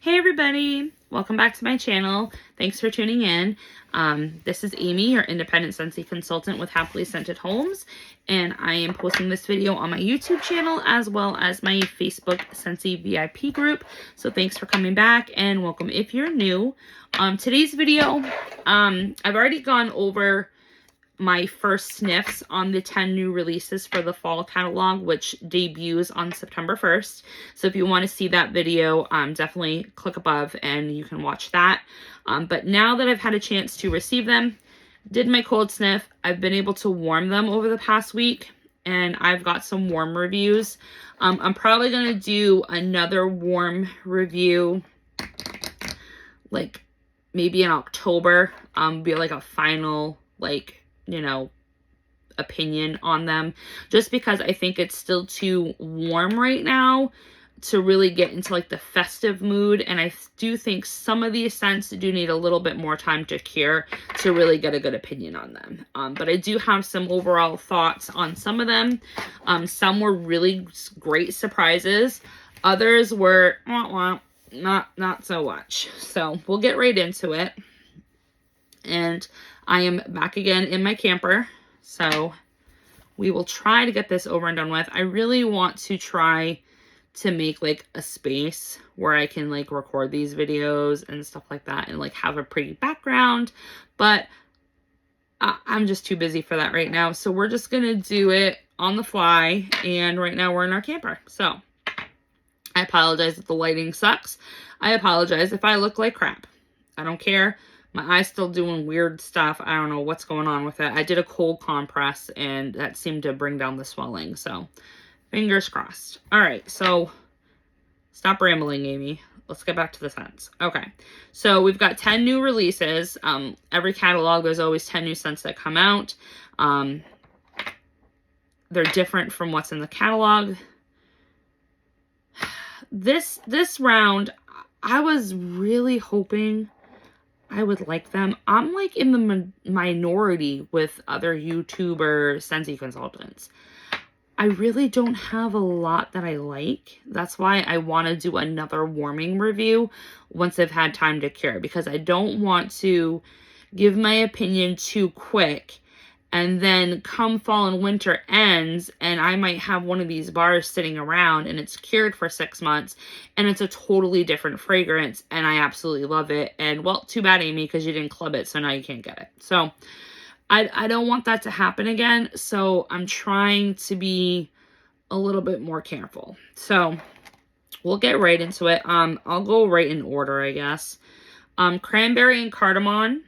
Hey everybody, welcome back to my channel. Thanks for tuning in. This is Amy, your independent Scentsy consultant with Happily Scented Homes, and I am posting this video on my YouTube channel as well as my Facebook Scentsy VIP group. So thanks for coming back and welcome if you're new. Today's video, I've already gone over my first sniffs on the 10 new releases for the fall catalog, which debuts on September 1st. So if you want to see that video, definitely click above and you can watch that. But now that I've had a chance to receive them, did my cold sniff, I've been able to warm them over the past week, and I've got some warm reviews. I'm probably going to do another warm review, like maybe in October, be like a final, like, you know, opinion on them, just because I think it's still too warm right now to really get into like the festive mood, and I do think some of these scents do need a little bit more time to cure to really get a good opinion on them. But I do have some overall thoughts on some of them. Some were really great surprises, others were not so much. So we'll get right into it. And I am back again in my camper, so we will try to get this over and done with. I really want to try to make like a space where I can like record these videos and stuff like that and like have a pretty background, but I'm just too busy for that right now. So we're just gonna do it on the fly, and right now we're in our camper. So I apologize if the lighting sucks. I apologize if I look like crap. I don't care. My eye's still doing weird stuff. I don't know what's going on with it. I did a cold compress and that seemed to bring down the swelling. So fingers crossed. All right. So stop rambling, Amy. Let's get back to the scents. Okay. So we've got 10 new releases. Every catalog, there's always 10 new scents that come out. They're different from what's in the catalog. This round, I was really hoping I would like them. I'm like in the minority with other YouTuber Scentsy consultants. I really don't have a lot that I like. That's why I want to do another warming review once I've had time to cure, because I don't want to give my opinion too quick and then come fall and winter ends and I might have one of these bars sitting around and it's cured for 6 months and it's a totally different fragrance and I absolutely love it. And well, too bad, Amy, because you didn't club it, so now you can't get it. So I don't want that to happen again. So I'm trying to be a little bit more careful. So we'll get right into it. I'll go right in order, I guess. Cranberry and Cardamon.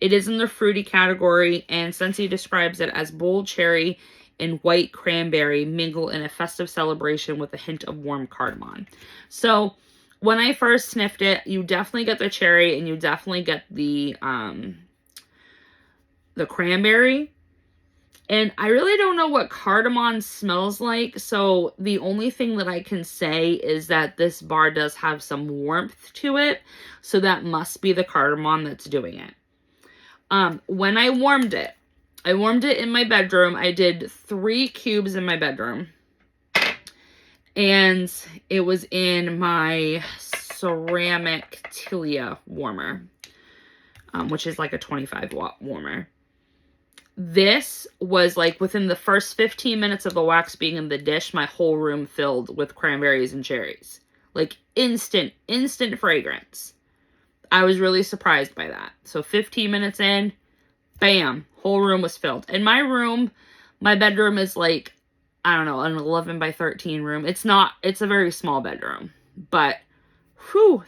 It is in the fruity category, and Scentsy describes it as bold cherry and white cranberry mingle in a festive celebration with a hint of warm cardamom. So when I first sniffed it, you definitely get the cherry and you definitely get the cranberry. And I really don't know what cardamom smells like, so the only thing that I can say is that this bar does have some warmth to it, so that must be the cardamom that's doing it. When I warmed it in my bedroom. I did 3 cubes in my bedroom. And it was in my ceramic Tilia warmer, which is like a 25-watt warmer. This was like within the first 15 minutes of the wax being in the dish, my whole room filled with cranberries and cherries. Like instant fragrance. I was really surprised by that. So 15 minutes in, bam, whole room was filled. And my bedroom is like, I don't know, an 11 by 13 room. It's a very small bedroom, but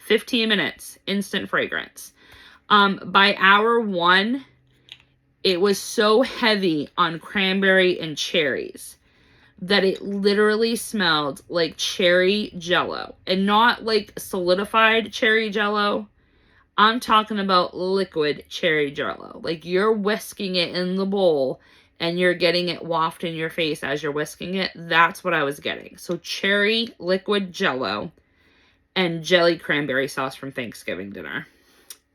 15 minutes, instant fragrance. By hour 1, it was so heavy on cranberry and cherries that it literally smelled like cherry jello, and not like solidified cherry jello. I'm talking about liquid cherry jello. Like you're whisking it in the bowl and you're getting it waft in your face as you're whisking it. That's what I was getting. So cherry liquid jello and jelly cranberry sauce from Thanksgiving dinner.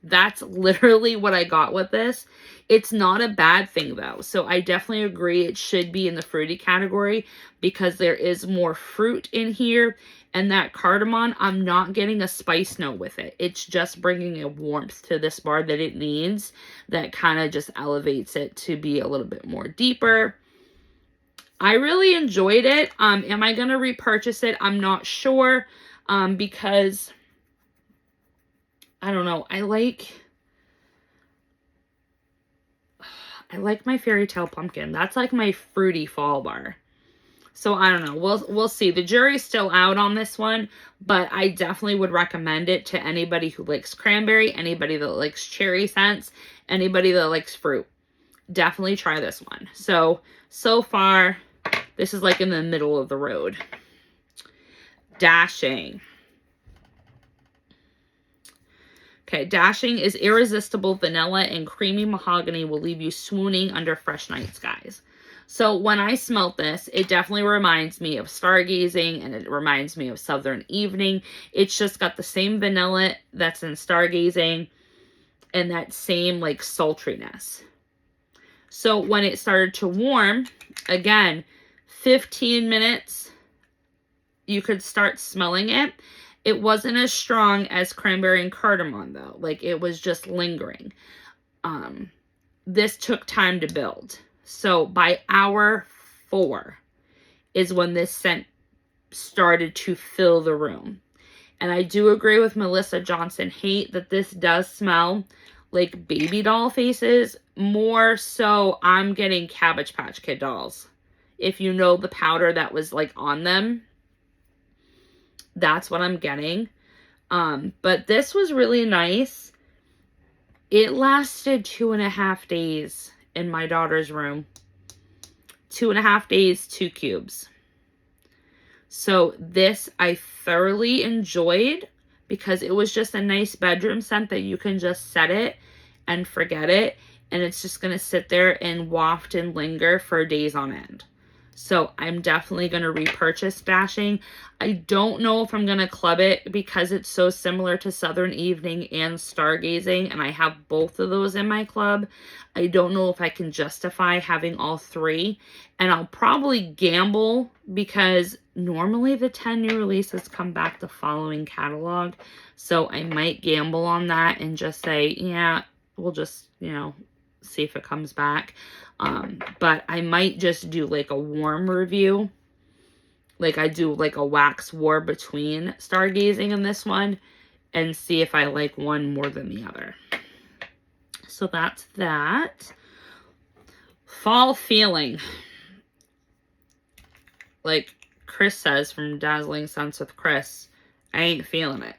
That's literally what I got with this. It's not a bad thing though. So I definitely agree it should be in the fruity category because there is more fruit in here. And that cardamom, I'm not getting a spice note with it. It's just bringing a warmth to this bar that it needs that kind of just elevates it to be a little bit more deeper. I really enjoyed it. Am I going to repurchase it? I'm not sure because I don't know. I like my Fairy Tale Pumpkin. That's like my fruity fall bar. So I don't know. We'll see. The jury's still out on this one, but I definitely would recommend it to anybody who likes cranberry, anybody that likes cherry scents, anybody that likes fruit. Definitely try this one. So far, this is like in the middle of the road. Dashing. Okay, Dashing is irresistible vanilla and creamy mahogany will leave you swooning under fresh night skies. So when I smelt this, it definitely reminds me of stargazing and it reminds me of southern evening. It's just got the same vanilla that's in stargazing and that same like sultriness. So when it started to warm, again, 15 minutes, you could start smelling it. It wasn't as strong as Cranberry and Cardamon though. Like it was just lingering. This took time to build. So by hour 4 is when this scent started to fill the room. And I do agree with Melissa Johnson Haight that this does smell like baby doll faces. More so I'm getting Cabbage Patch Kid dolls. If you know the powder that was like on them, that's what I'm getting. But this was really nice. It lasted 2.5 days in my daughter's room. 2.5 days, 2 cubes. So this I thoroughly enjoyed because it was just a nice bedroom scent that you can just set it and forget it. And it's just going to sit there and waft and linger for days on end. So I'm definitely going to repurchase Dashing. I don't know if I'm going to club it because it's so similar to Southern Evening and Stargazing. And I have both of those in my club. I don't know if I can justify having all 3. And I'll probably gamble because normally the 10 new releases come back the following catalog. So I might gamble on that and just say, yeah, we'll just, you know, see if it comes back. But I might just do like a warm review. Like I do like a wax war between Stargazing and this one and see if I like one more than the other. So that's that. Fall feeling. Like Chris says from Dazzling Scents with Chris, I ain't feeling it.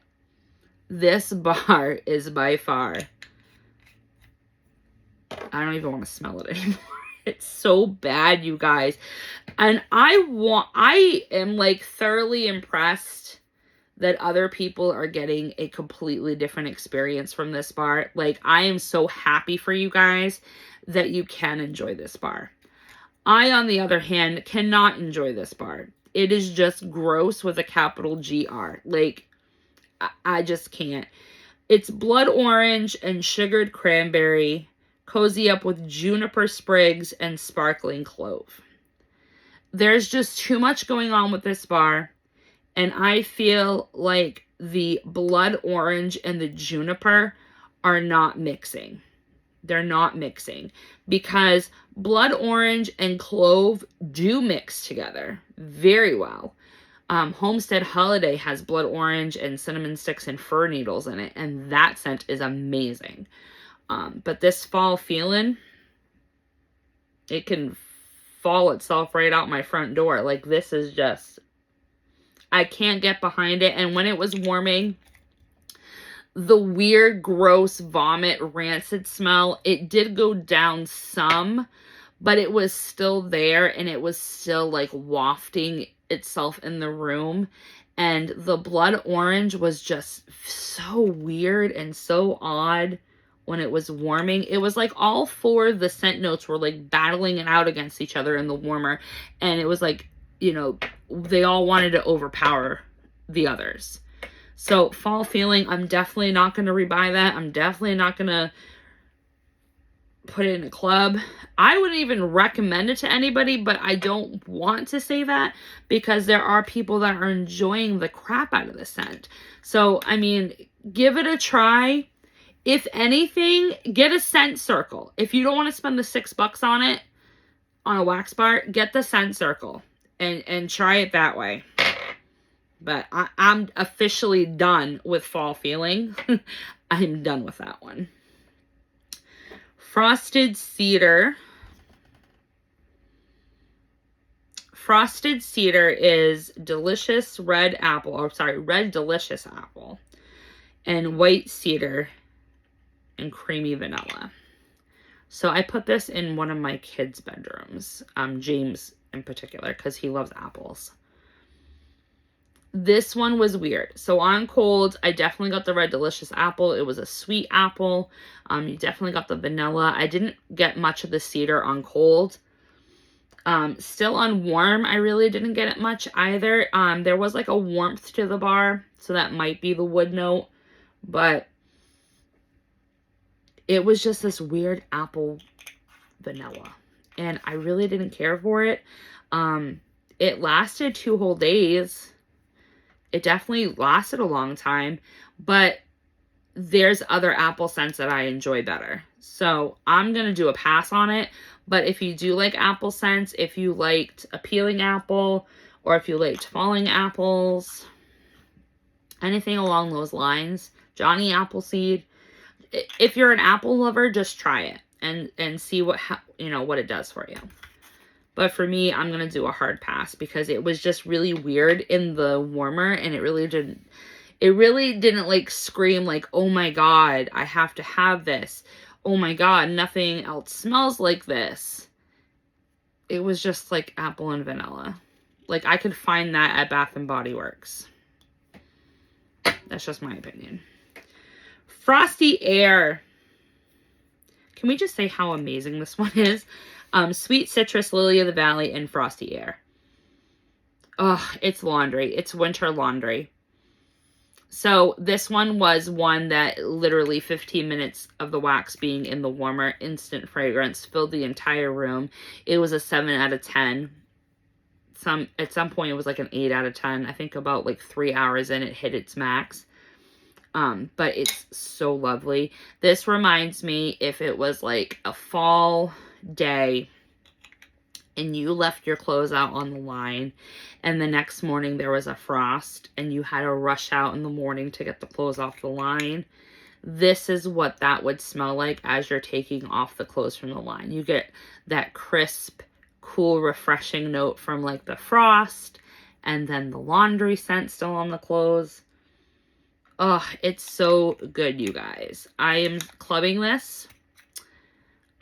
This bar is by far, I don't even want to smell it anymore. It's so bad, you guys. And I am like thoroughly impressed that other people are getting a completely different experience from this bar. Like I am so happy for you guys that you can enjoy this bar. I, on the other hand, cannot enjoy this bar. It is just gross with a capital GR. Like I just can't. It's blood orange and sugared cranberry. Cozy up with juniper sprigs and sparkling clove. There's just too much going on with this bar. And I feel like the blood orange and the juniper are not mixing. They're not mixing. Because blood orange and clove do mix together very well. Homestead Holiday has blood orange and cinnamon sticks and fir needles in it. And that scent is amazing. But this fall feeling, it can fall itself right out my front door. Like this is just, I can't get behind it. And when it was warming, the weird, gross, vomit, rancid smell, it did go down some, but it was still there and it was still like wafting itself in the room. And the blood orange was just so weird and so odd. When it was warming, it was like all 4 of the scent notes were like battling it out against each other in the warmer. And it was like, you know, they all wanted to overpower the others. So Fall Feeling, I'm definitely not going to rebuy that. I'm definitely not going to put it in a club. I wouldn't even recommend it to anybody, but I don't want to say that because there are people that are enjoying the crap out of the scent. So, I mean, give it a try. If anything, get a scent circle. If you don't want to spend the $6 on it, on a wax bar, get the scent circle and try it that way. But I'm officially done with Fall Feeling. I'm done with that one. Frosted Cedar. Frosted Cedar is delicious red apple, or sorry, red delicious apple, and white cedar and creamy vanilla. So I put this in one of my kids' bedrooms, James in particular, because he loves apples. This one was weird. So on cold, I definitely got the red delicious apple. It was a sweet apple. You definitely got the vanilla. I didn't get much of the cedar on cold. Still on warm, I really didn't get it much either. There was like a warmth to the bar, so that might be the wood note, but it was just this weird apple vanilla, and I really didn't care for it. It lasted 2 whole days. It definitely lasted a long time, but there's other apple scents that I enjoy better. So I'm going to do a pass on it. But if you do like apple scents, if you liked a peeling apple, or if you liked falling apples, anything along those lines, Johnny Appleseed, if you're an apple lover, just try it and see what it does for you. But for me, I'm going to do a hard pass because it was just really weird in the warmer, and it really didn't like scream like, oh my God, I have to have this. Oh my God, nothing else smells like this. It was just like apple and vanilla. Like I could find that at Bath and Body Works. That's just my opinion. Frosty Air. Can we just say how amazing this one is? Sweet Citrus, Lily of the Valley, and Frosty Air. Oh, it's laundry. It's winter laundry. So this one was one that literally 15 minutes of the wax being in the warmer, instant fragrance filled the entire room. It was a 7 out of 10. At some point it was like an 8 out of 10. I think about like 3 hours in it hit its max. But it's so lovely. This reminds me if it was like a fall day and you left your clothes out on the line and the next morning there was a frost and you had to rush out in the morning to get the clothes off the line. This is what that would smell like as you're taking off the clothes from the line. You get that crisp, cool, refreshing note from like the frost and then the laundry scent still on the clothes. Oh, it's so good, you guys. I am clubbing this.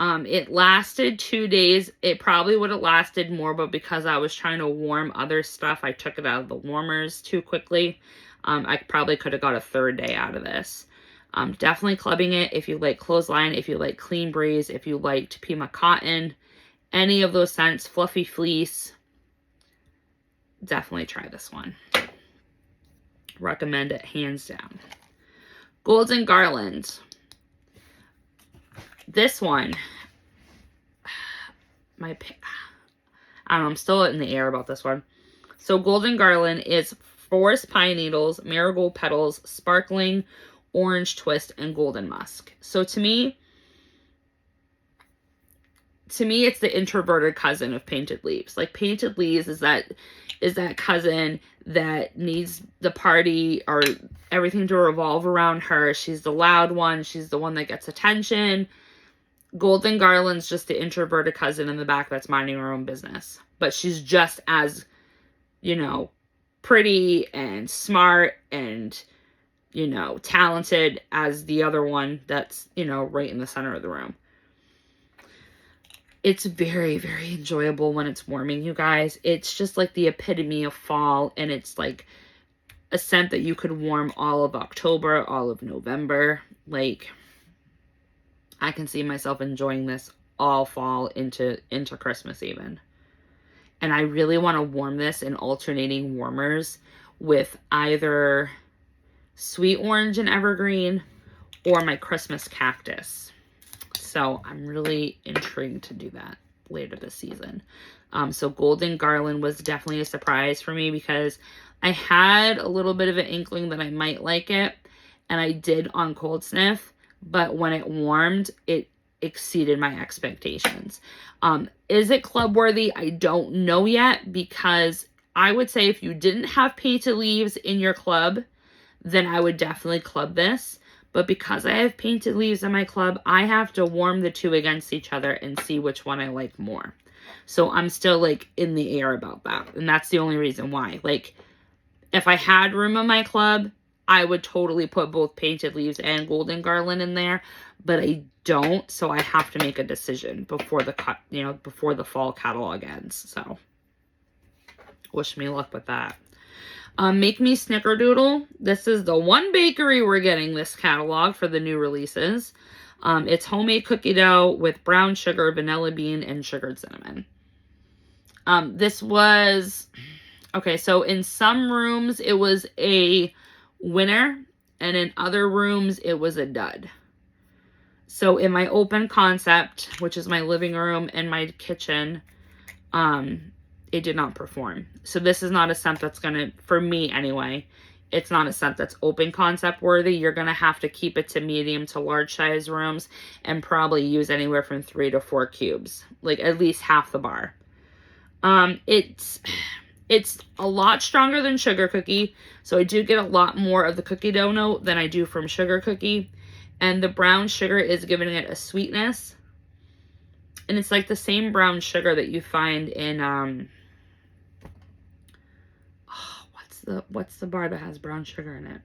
It lasted 2 days. It probably would have lasted more, but because I was trying to warm other stuff, I took it out of the warmers too quickly. I probably could have got a 3rd day out of this. Definitely clubbing it if you like Clothesline, if you like Clean Breeze, if you liked Pima Cotton, any of those scents, Fluffy Fleece. Definitely try this one. Recommend it hands down. Golden Garland. This one, I don't know, I'm still in the air about this one. So Golden Garland is forest pine needles, marigold petals, sparkling orange twist, and golden musk. So to me, it's the introverted cousin of Painted Leaves. Like Painted Leaves is that cousin that needs the party or everything to revolve around her. She's the loud one. She's the one that gets attention. Golden Garland's just the introverted cousin in the back that's minding her own business. But she's just as, pretty and smart and, talented as the other one that's, right in the center of the room. It's very, very enjoyable when it's warming, you guys. It's just like the epitome of fall, and it's like a scent that you could warm all of October, all of November. Like, I can see myself enjoying this all fall into Christmas even. And I really want to warm this in alternating warmers with either Sweet Orange and Evergreen, or my Christmas Cactus. So I'm really intrigued to do that later this season. So Golden Garland was definitely a surprise for me because I had a little bit of an inkling that I might like it, and I did on cold sniff, but when it warmed, it exceeded my expectations. Is it club worthy? I don't know yet, because I would say if you didn't have painted leaves in your club, then I would definitely club this. But because I have painted leaves in my club, I have to warm the two against each other and see which one I like more. So I'm still like in the air about that. And that's the only reason why. Like, if I had room in my club, I would totally put both painted leaves and Golden Garland in there. But I don't, so I have to make a decision before before the fall catalog ends. So wish me luck with that. Make Me Snickerdoodle. This is the one bakery we're getting this catalog for the new releases. It's homemade cookie dough with brown sugar, vanilla bean, and sugared cinnamon. This was, okay, so in some rooms it was a winner, and in other rooms it was a dud. So in my open concept, which is my living room and my kitchen, it did not perform. So this is not a scent that's gonna, for me anyway, it's not a scent that's open concept worthy. You're gonna have to keep it to medium to large size rooms and probably use anywhere from 3 to 4 cubes, like at least half the bar. It's a lot stronger than Sugar Cookie, so I do get a lot more of the cookie dough note than I do from Sugar Cookie, and the brown sugar is giving it a sweetness, and it's like the same brown sugar that you find in what's the bar that has brown sugar in it?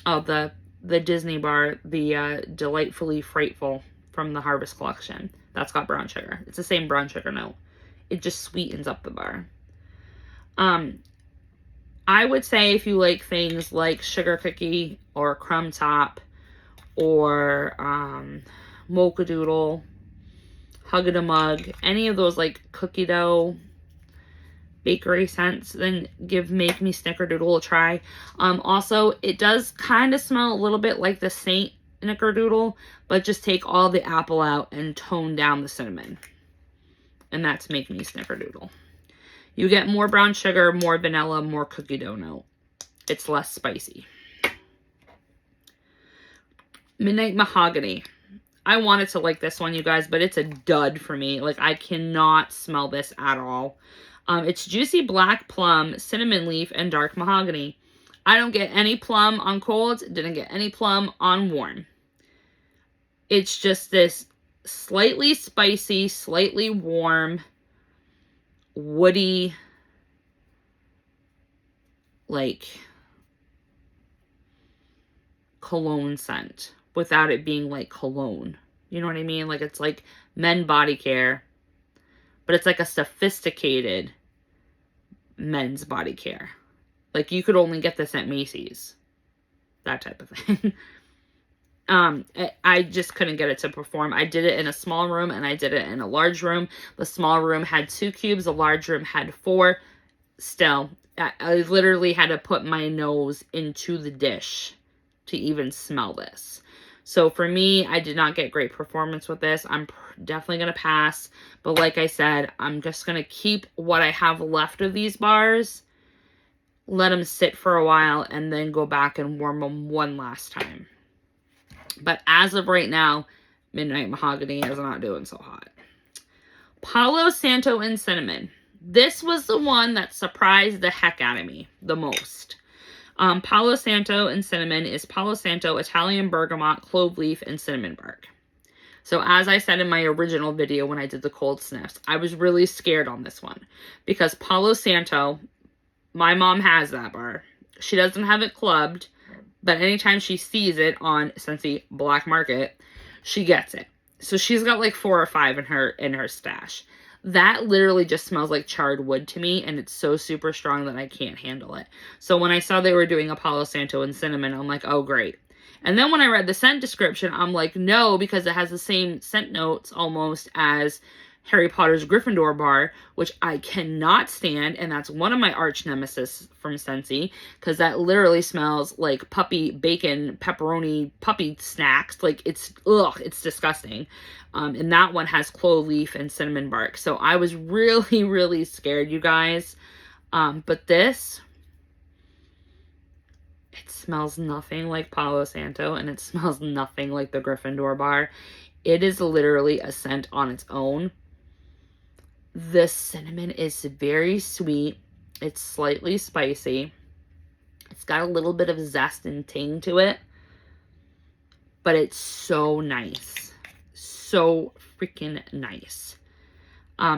Oh, the Disney bar, the Delightfully Frightful from the Harvest Collection. That's got brown sugar. It's the same brown sugar note. It just sweetens up the bar. I would say if you like things like Sugar Cookie or Crumb Top or Mocha Doodle, Hug a Mug, any of those like cookie dough bakery scents, then give Make Me Snickerdoodle a try. Also, it does kind of smell a little bit like the Saint Snickerdoodle, but just take all the apple out and tone down the cinnamon. And that's Make Me Snickerdoodle. You get more brown sugar, more vanilla, more cookie dough note. It's less spicy. Midnight Mahogany. I wanted to like this one, you guys, but it's a dud for me. Like, I cannot smell this at all. It's juicy black plum, cinnamon leaf, and dark mahogany. I don't get any plum on cold. Didn't get any plum on warm. It's just this slightly spicy, slightly warm, woody, like, cologne scent without it being like cologne. You know what I mean? Like, it's like men body care, but it's like a sophisticated men's body care. Like, you could only get this at Macy's. That type of thing. I just couldn't get it to perform. I did it in a small room and I did it in a large room. The small room had 2 cubes. The large room had 4. Still, I literally had to put my nose into the dish to even smell this. So for me, I did not get great performance with this. I'm definitely going to pass. But like I said, I'm just going to keep what I have left of these bars, let them sit for a while, and then go back and warm them one last time. But as of right now, Midnight Mahogany is not doing so hot. Paolo, Santo, and Cinnamon. This was the one that surprised the heck out of me the most. Palo Santo and Cinnamon is Palo Santo, Italian bergamot, clove leaf, and cinnamon bark. So as I said in my original video when I did the cold sniffs, I was really scared on this one. Because Palo Santo, my mom has that bar. She doesn't have it clubbed, but anytime she sees it on Scentsy Black Market, she gets it. So she's got like 4 or 5 in her stash. That literally just smells like charred wood to me, and it's so super strong that I can't handle it. So when I saw they were doing a Palo Santo and Cinnamon, I'm like, oh, great. And then when I read the scent description, I'm like, no, because it has the same scent notes almost as Harry Potter's Gryffindor bar, which I cannot stand, and that's one of my arch nemesis from Scentsy, because that literally smells like puppy bacon, pepperoni, puppy snacks. Like, it's, ugh, it's disgusting. And that one has clove leaf and cinnamon bark. So I was really, really scared, you guys. But this, it smells nothing like Palo Santo, and it smells nothing like the Gryffindor bar. It is literally a scent on its own. The cinnamon is very sweet. It's slightly spicy. It's got a little bit of zest and tang to it. But it's so nice. So freaking nice.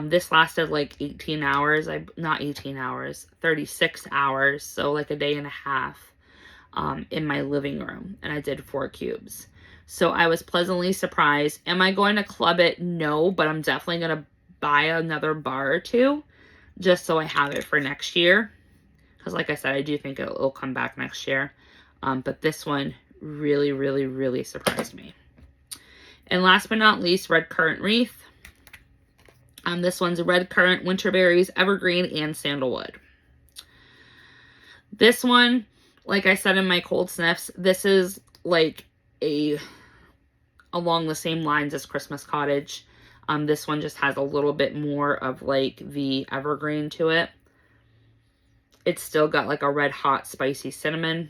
This lasted like 18 hours. Not 18 hours. 36 hours. So like a day and a half in my living room. And I did 4 cubes. So I was pleasantly surprised. Am I going to club it? No. But I'm definitely going to buy another bar or 2 just so I have it for next year, because like I said, I do think it'll come back next year. But this one really, really, really surprised me. And last but not least, red currant wreath. This one's red currant, winterberries, evergreen, and sandalwood. This one, like I said in my cold sniffs, this is like along the same lines as Christmas Cottage. This one just has a little bit more of like the evergreen to it. It's still got like a red hot spicy cinnamon.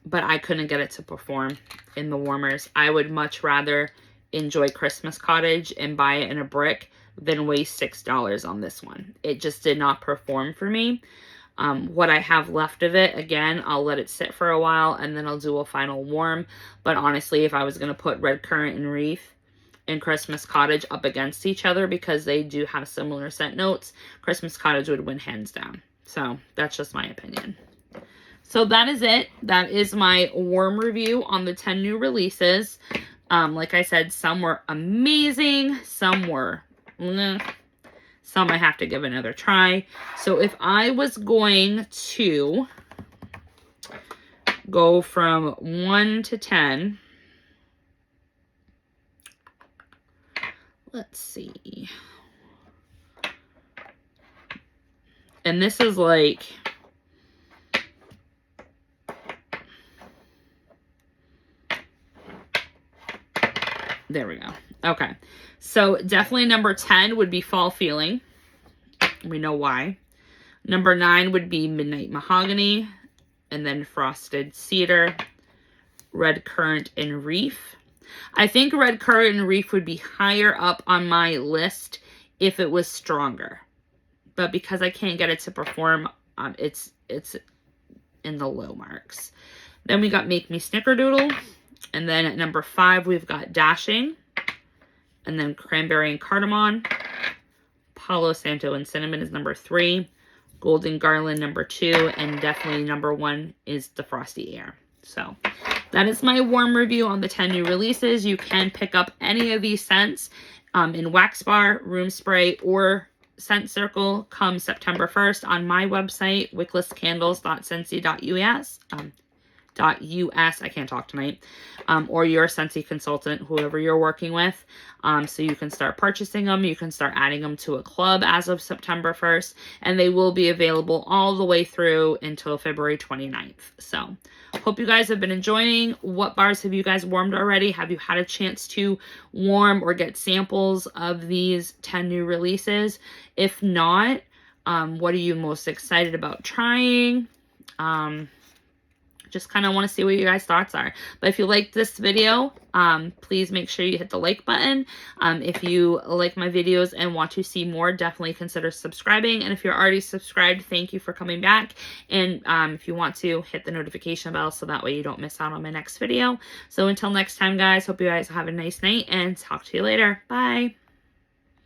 But I couldn't get it to perform in the warmers. I would much rather enjoy Christmas Cottage and buy it in a brick than waste $6 on this one. It just did not perform for me. What I have left of it, again, I'll let it sit for a while and then I'll do a final warm. But honestly, if I was going to put red currant and wreath and Christmas Cottage up against each other, because they do have similar scent notes, Christmas Cottage would win hands down. So that's just my opinion. So that is it. That is my warm review on the 10 new releases. Like I said, some were amazing. Some were some I have to give another try. So if I was going to go from 1 to 10, let's see. And this is like, there we go. Okay. So definitely number 10 would be Fall Feeling. We know why. Number 9 would be Midnight Mahogany. And then Frosted Cedar, Red Currant, and Wreath. I think Red Currant and Wreath would be higher up on my list if it was stronger. But because I can't get it to perform, it's in the low marks. Then we got Make Me Snickerdoodle. And then at number 5, we've got Dashing. And then Cranberry and Cardamon. Palo Santo and Cinnamon is number 3. Golden Garland, number 2. And definitely number 1 is the Frosty Air. So that is my warm review on the 10 new releases. You can pick up any of these scents in wax bar, room spray, or scent circle come September 1st on my website, wicklesscandles.scentsy.us. .us, I can't talk tonight, or your Scentsy consultant, whoever you're working with, so you can start purchasing them. You can start adding them to a club as of September 1st, and they will be available all the way through until February 29th. So hope you guys have been enjoying. What bars have you guys warmed already? Have you had a chance to warm or get samples of these 10 new releases? If not, what are you most excited about trying? Just kind of want to see what you guys' thoughts are. But if you liked this video, please make sure you hit the like button. If you like my videos and want to see more, definitely consider subscribing. And if you're already subscribed, thank you for coming back. And if you want to, hit the notification bell so that way you don't miss out on my next video. So until next time, guys, hope you guys have a nice night and talk to you later. Bye.